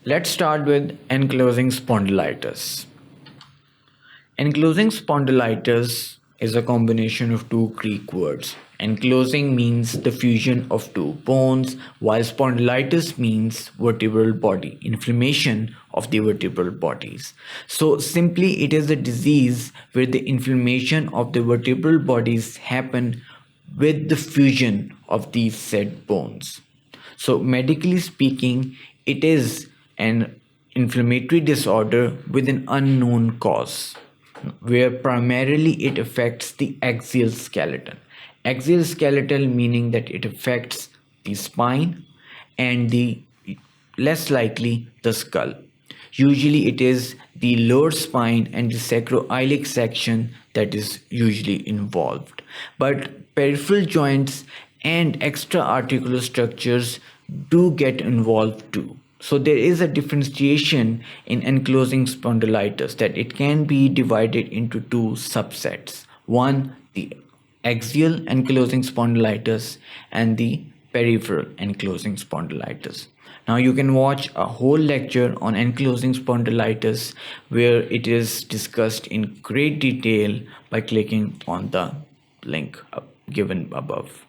Let's start with ankylosing spondylitis. Ankylosing spondylitis is a combination of two Greek words. Ankylosing means the fusion of two bones, while spondylitis means vertebral body, inflammation of the vertebral bodies. So simply it is a disease where the inflammation of the vertebral bodies happen with the fusion of these said bones. So medically speaking, it is an inflammatory disorder with an unknown cause, where primarily it affects the axial skeleton. Axial skeletal meaning that it affects the spine and the less likely the skull. Usually it is the lower spine and the sacroiliac section that is usually involved. But peripheral joints and extra articular structures do get involved too. So there is a differentiation in ankylosing spondylitis that it can be divided into two subsets. One, the axial ankylosing spondylitis and the peripheral ankylosing spondylitis. Now you can watch a whole lecture on ankylosing spondylitis where it is discussed in great detail by clicking on the link given above.